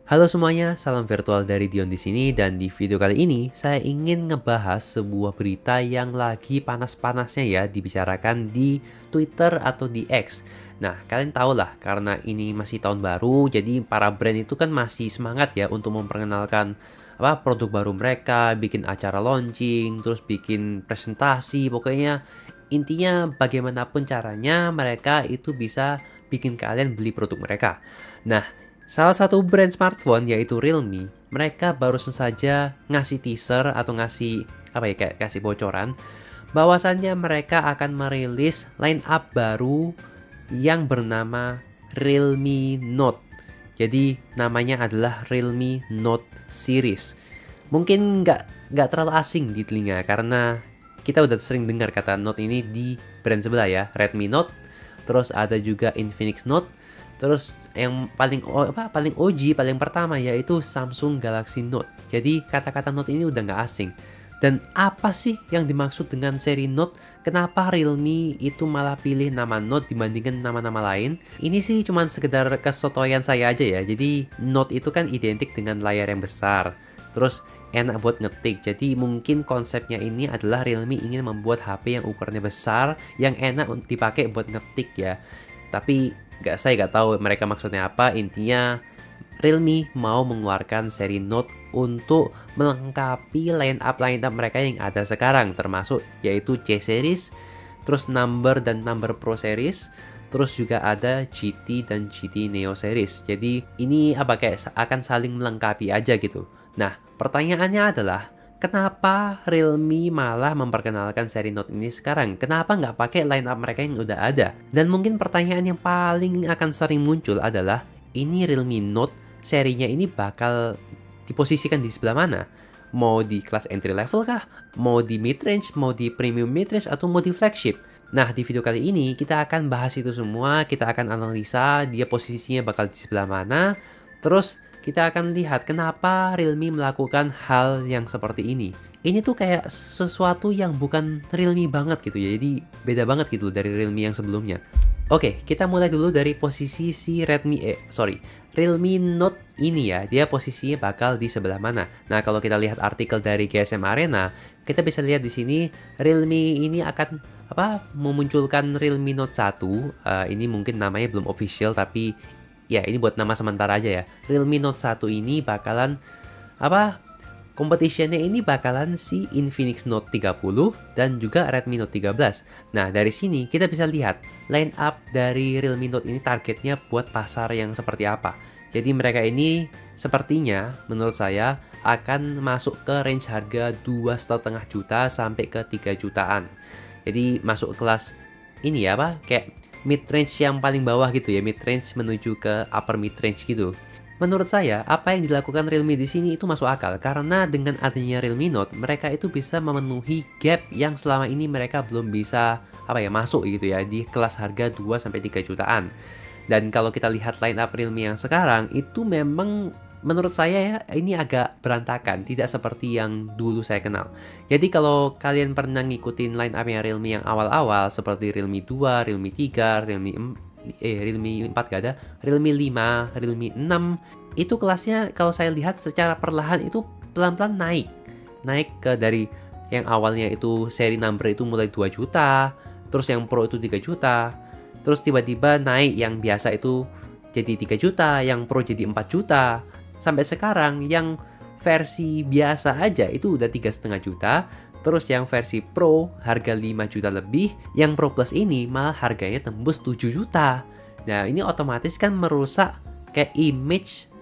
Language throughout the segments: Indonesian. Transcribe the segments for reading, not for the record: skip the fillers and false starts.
Halo semuanya, salam virtual dari Dion di sini dan di video kali ini saya ingin ngebahas sebuah berita yang lagi panas-panasnya ya dibicarakan di Twitter atau di X. Nah, kalian tahu lah karena ini masih tahun baru, jadi para brand itu kan masih semangat ya untuk memperkenalkan produk baru mereka, bikin acara launching, terus bikin presentasi, pokoknya intinya bagaimanapun caranya mereka itu bisa bikin kalian beli produk mereka. Nah, salah satu brand smartphone yaitu Realme, mereka barusan saja ngasih teaser atau ngasih kayak kasih bocoran bahwasannya mereka akan merilis line up baru yang bernama Realme Note. Jadi namanya adalah Realme Note Series. Mungkin nggak terlalu asing di telinga karena kita udah sering dengar kata Note ini di brand sebelah ya, Redmi Note, terus ada juga Infinix Note. Terus yang paling OG, paling pertama yaitu Samsung Galaxy Note. Jadi kata-kata Note ini udah nggak asing. Dan apa sih yang dimaksud dengan seri Note? Kenapa Realme itu malah pilih nama Note dibandingkan nama-nama lain? Ini sih cuman sekedar kesotoyan saya aja ya. Jadi Note itu kan identik dengan layar yang besar. Terus enak buat ngetik. Jadi mungkin konsepnya ini adalah Realme ingin membuat HP yang ukurannya besar, yang enak untuk dipakai buat ngetik ya. Tapi saya nggak tahu mereka maksudnya apa. Intinya Realme mau mengeluarkan seri Note untuk melengkapi line up mereka yang ada sekarang, termasuk yaitu C series, terus Number dan Number Pro series, terus juga ada GT dan GT Neo series. Jadi ini kayak akan saling melengkapi aja gitu. Nah, pertanyaannya adalah kenapa Realme malah memperkenalkan seri Note ini sekarang? Kenapa nggak pakai line up mereka yang udah ada? Dan mungkin pertanyaan yang paling akan sering muncul adalah, ini Realme Note serinya ini bakal diposisikan di sebelah mana? Mau di kelas entry level kah? Mau di mid range? Mau di premium mid range? Atau mau di flagship? Nah, di video kali ini kita akan bahas itu semua. Kita akan analisa dia posisinya bakal di sebelah mana. Terus kita akan lihat kenapa Realme melakukan hal yang seperti ini. Ini tuh kayak sesuatu yang bukan Realme banget gitu ya. Jadi beda banget gitu dari Realme yang sebelumnya. Oke, kita mulai dulu dari posisi si Realme Note ini ya. Dia posisinya bakal di sebelah mana? Nah, kalau kita lihat artikel dari GSM Arena, kita bisa lihat di sini Realme ini akan memunculkan Realme Note 1. Ini mungkin namanya belum official tapi ya ini buat nama sementara aja ya. Realme Note 1 ini bakalan competitionnya ini bakalan si Infinix Note 30 dan juga Redmi Note 13. Nah, dari sini kita bisa lihat line up dari Realme Note ini targetnya buat pasar yang seperti apa. Jadi mereka ini sepertinya menurut saya akan masuk ke range harga 2,5 juta sampai ke 3 jutaan. Jadi masuk kelas ini ya kayak mid range yang paling bawah gitu ya, mid range menuju ke upper mid range gitu. Menurut saya, apa yang dilakukan Realme di sini itu masuk akal karena dengan adanya Realme Note, mereka itu bisa memenuhi gap yang selama ini mereka belum bisa masuk gitu ya di kelas harga 2 sampai 3 jutaan. Dan kalau kita lihat line up Realme yang sekarang itu memang menurut saya ya ini agak berantakan, tidak seperti yang dulu saya kenal. Jadi kalau kalian pernah ngikutin line up-nya Realme yang awal-awal seperti Realme 2, Realme 3, Realme 4 gak ada, Realme 5, Realme 6, itu kelasnya kalau saya lihat secara perlahan itu pelan-pelan naik. Naik ke dari yang awalnya itu seri number itu mulai 2 juta, terus yang Pro itu 3 juta, terus tiba-tiba naik yang biasa itu jadi 3 juta, yang Pro jadi 4 juta. Sampai sekarang yang versi biasa aja itu udah 3,5 juta. Terus yang versi Pro harga 5 juta lebih. Yang Pro Plus ini malah harganya tembus 7 juta. Nah ini otomatis kan merusak kayak image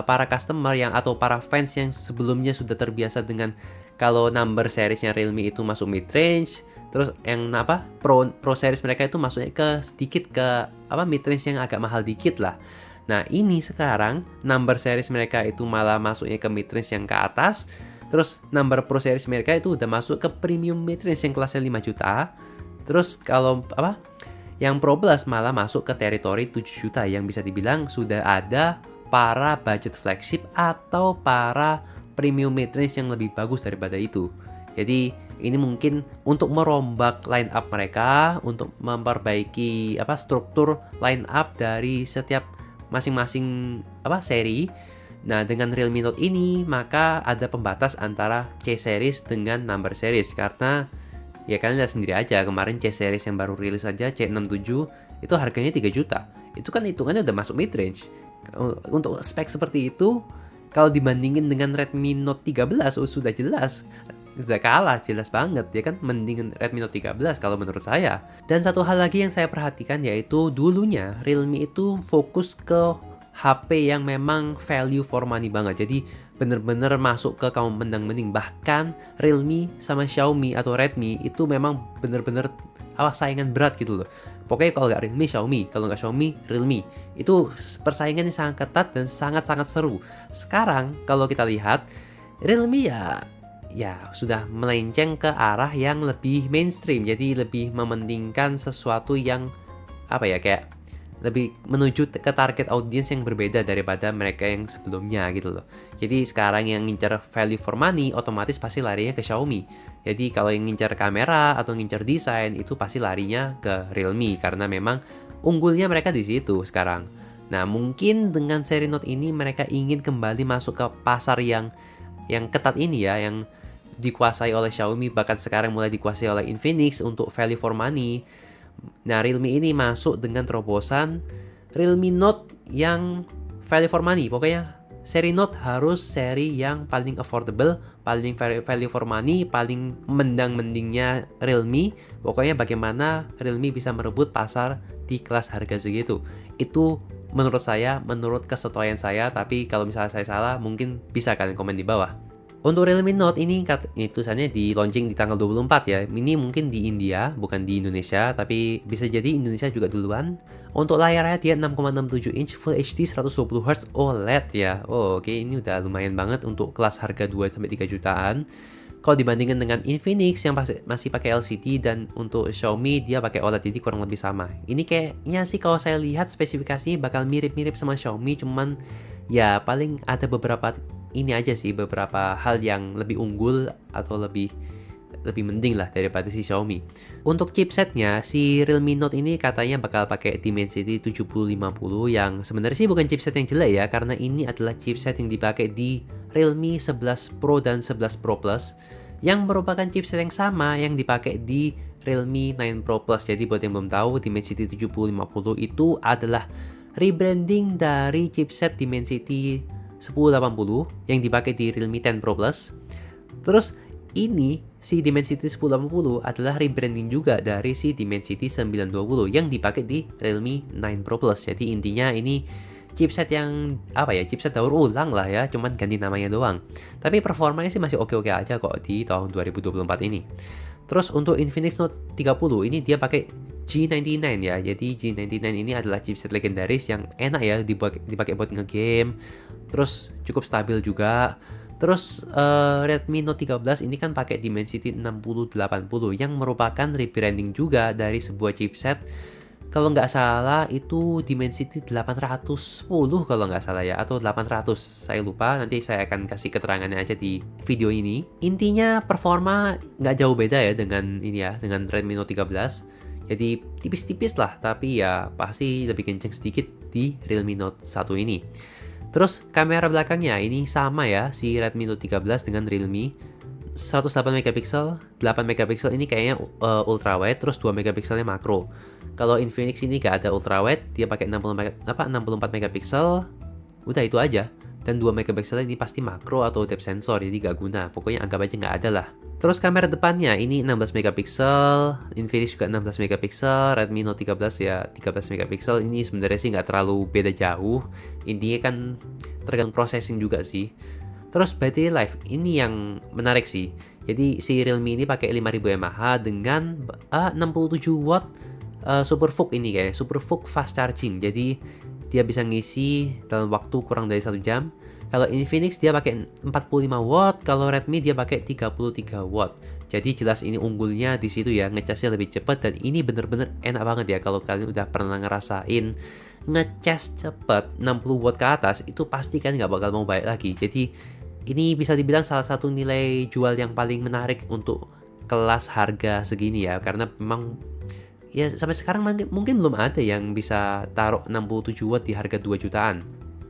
para customer atau para fans yang sebelumnya sudah terbiasa dengan kalau number seriesnya Realme itu masuk mid range. Terus yang Pro series mereka itu masuknya ke sedikit ke mid range yang agak mahal dikit lah. Nah ini sekarang number series mereka itu malah masuknya ke mid range yang ke atas. Terus number Pro series mereka itu udah masuk ke premium mid range yang kelasnya 5 juta. Terus kalau yang Pro Plus malah masuk ke teritori 7 juta yang bisa dibilang sudah ada para budget flagship atau para premium mid range yang lebih bagus daripada itu. Jadi ini mungkin untuk merombak line up mereka, untuk memperbaiki struktur line up dari setiap masing-masing seri. Nah, dengan Realme Note ini maka ada pembatas antara C series dengan number series, karena ya kalian lihat sendiri aja, kemarin C series yang baru rilis aja C67 itu harganya 3 juta. Itu kan hitungannya udah masuk mid range. Untuk spek seperti itu, kalau dibandingin dengan Redmi Note 13 sudah jelas, sudah kalah jelas banget ya kan, mending Redmi Note 13 kalau menurut saya. Dan satu hal lagi yang saya perhatikan yaitu dulunya Realme itu fokus ke HP yang memang value for money banget. Jadi bener-bener masuk ke kaum mendang-mending. Bahkan Realme sama Xiaomi atau Redmi itu memang bener-bener saingan berat gitu loh. Pokoknya kalau nggak Realme, Xiaomi. Kalau nggak Xiaomi, Realme. Itu persaingannya sangat ketat dan sangat-sangat seru. Sekarang kalau kita lihat, Realme ya sudah melenceng ke arah yang lebih mainstream. Jadi lebih mementingkan sesuatu yang kayak lebih menuju ke target audience yang berbeda daripada mereka yang sebelumnya gitu loh. Jadi sekarang yang ngincar value for money otomatis pasti larinya ke Xiaomi. Jadi kalau yang ngincar kamera atau ngincar desain itu pasti larinya ke Realme, karena memang unggulnya mereka di situ sekarang. Nah, mungkin dengan seri Note ini mereka ingin kembali masuk ke pasar yang ketat ini ya, yang dikuasai oleh Xiaomi, bahkan sekarang mulai dikuasai oleh Infinix untuk value for money. Nah, Realme ini masuk dengan terobosan Realme Note yang value for money. Pokoknya seri Note harus seri yang paling affordable, paling value for money, paling mendang-mendingnya Realme. Pokoknya bagaimana Realme bisa merebut pasar di kelas harga segitu. Itu menurut saya, menurut kesesuaian saya. Tapi kalau misalnya saya salah, mungkin bisa kalian komen di bawah. Untuk Realme Note ini tulisannya di launching di tanggal 24 ya. Ini mungkin di India, bukan di Indonesia, tapi bisa jadi Indonesia juga duluan. Untuk layarnya dia 6,67 inch Full HD 120Hz OLED ya. Oke, ini udah lumayan banget untuk kelas harga 2-3 jutaan. Kalau dibandingkan dengan Infinix yang masih pakai LCD, dan untuk Xiaomi dia pakai OLED, jadi kurang lebih sama. Ini kayaknya sih kalau saya lihat spesifikasinya bakal mirip-mirip sama Xiaomi, cuman ya paling ada beberapa hal yang lebih unggul atau lebih mending lah daripada si Xiaomi. Untuk chipsetnya, si Realme Note ini katanya bakal pakai Dimensity 7050 yang sebenarnya sih bukan chipset yang jelek ya, karena ini adalah chipset yang dipakai di Realme 11 Pro dan 11 Pro Plus, yang merupakan chipset yang sama yang dipakai di Realme 9 Pro Plus. Jadi buat yang belum tahu, Dimensity 7050 itu adalah rebranding dari chipset Dimensity 1080 yang dipakai di Realme 10 Pro Plus. Terus ini si Dimensity 1080 adalah rebranding juga dari si Dimensity 920 yang dipakai di Realme 9 Pro Plus. Jadi intinya ini chipset yang chipset daur ulang lah ya, cuman ganti namanya doang. Tapi performanya sih masih oke-oke aja kok di tahun 2024 ini. Terus untuk Infinix Note 30 ini dia pakai G99 ya. Jadi G99 ini adalah chipset legendaris yang enak ya dipakai buat ngegame. Terus cukup stabil juga. Terus Redmi Note 13 ini kan pakai Dimensity 6080 yang merupakan rebranding juga dari sebuah chipset. Kalau nggak salah itu Dimensity 810 kalau nggak salah ya, atau 800, saya lupa. Nanti saya akan kasih keterangannya aja di video ini. Intinya performa nggak jauh beda ya dengan Redmi Note 13. Jadi tipis-tipis lah, tapi ya pasti lebih kenceng sedikit di Realme Note 1 ini. Terus kamera belakangnya ini sama ya, si Redmi Note 13 dengan Realme. 108 megapiksel, 8 megapiksel ini kayaknya ultra wide, terus 2 megapikselnya makro. Kalau Infinix ini gak ada ultra wide, dia pakai 64 megapiksel. Udah itu aja. Dan 2 megapiksel ini pasti makro atau depth sensor, jadi gak guna. Pokoknya anggap aja gak ada lah. Terus kamera depannya ini 16 megapiksel, Infinix juga 16 megapiksel, Redmi Note 13 ya 13 megapiksel. Ini sebenarnya sih nggak terlalu beda jauh. Intinya kan tergantung processing juga sih. Terus battery life ini yang menarik sih. Jadi si Realme ini pakai 5000 mAh dengan 67 watt Super VOOC ini kayak Super VOOC fast charging. Jadi dia bisa ngisi dalam waktu kurang dari 1 jam. Kalau Infinix dia pakai 45 watt, kalau Redmi dia pakai 33 watt. Jadi jelas ini unggulnya di situ ya, ngecasnya lebih cepat, dan ini bener-bener enak banget ya kalau kalian udah pernah ngerasain ngecas cepat 60 watt ke atas, itu pasti kan nggak bakal mau balik lagi. Jadi ini bisa dibilang salah satu nilai jual yang paling menarik untuk kelas harga segini ya, karena memang ya sampai sekarang mungkin belum ada yang bisa taruh 67 watt di harga 2 jutaan.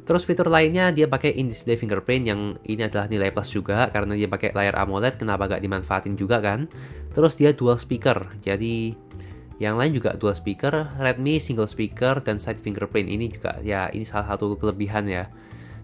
Terus fitur lainnya dia pakai in-display fingerprint yang ini adalah nilai plus juga karena dia pakai layar AMOLED, kenapa gak dimanfaatin juga kan. Terus dia dual speaker, jadi yang lain juga dual speaker, Redmi single speaker dan side fingerprint ini juga ya ini salah satu kelebihan ya.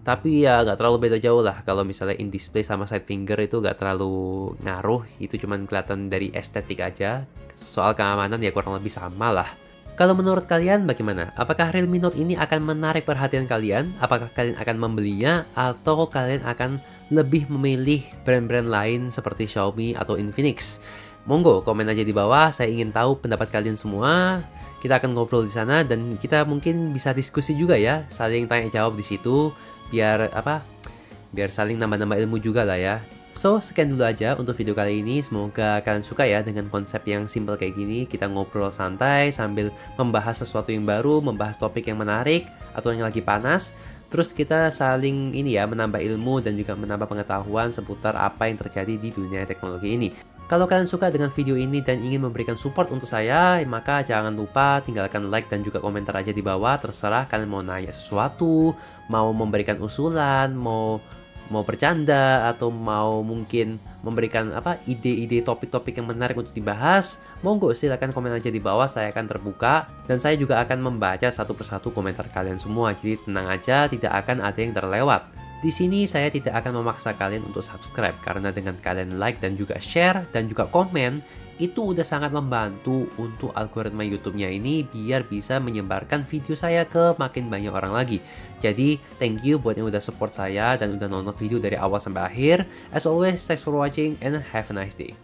Tapi ya nggak terlalu beda jauh lah kalau misalnya in display sama side finger itu nggak terlalu ngaruh, itu cuman kelihatan dari estetik aja. Soal keamanan ya kurang lebih sama lah. Kalau menurut kalian bagaimana? Apakah Realme Note ini akan menarik perhatian kalian? Apakah kalian akan membelinya? Atau kalian akan lebih memilih brand-brand lain seperti Xiaomi atau Infinix? Monggo komen aja di bawah, saya ingin tahu pendapat kalian semua. Kita akan ngobrol di sana dan kita mungkin bisa diskusi juga ya, saling tanya jawab di situ biar Biar saling nambah-nambah ilmu juga lah ya. So, sekian dulu aja untuk video kali ini. Semoga kalian suka ya dengan konsep yang simple kayak gini. Kita ngobrol santai sambil membahas sesuatu yang baru, membahas topik yang menarik atau yang lagi panas. Terus kita saling ini ya, menambah ilmu dan juga menambah pengetahuan seputar apa yang terjadi di dunia teknologi ini. Kalau kalian suka dengan video ini dan ingin memberikan support untuk saya, maka jangan lupa tinggalkan like dan juga komentar aja di bawah. Terserah kalian mau nanya sesuatu, mau memberikan usulan, mau bercanda atau mau mungkin memberikan ide-ide topik-topik yang menarik untuk dibahas, monggo silakan komen aja di bawah, saya akan terbuka dan saya juga akan membaca satu persatu komentar kalian semua. Jadi tenang aja, tidak akan ada yang terlewat. Di sini saya tidak akan memaksa kalian untuk subscribe karena dengan kalian like dan juga share dan juga komen itu udah sangat membantu untuk algoritma YouTube-nya ini biar bisa menyebarkan video saya ke makin banyak orang lagi. Jadi, thank you buat yang udah support saya dan udah nonton video dari awal sampai akhir. As always, thanks for watching and have a nice day.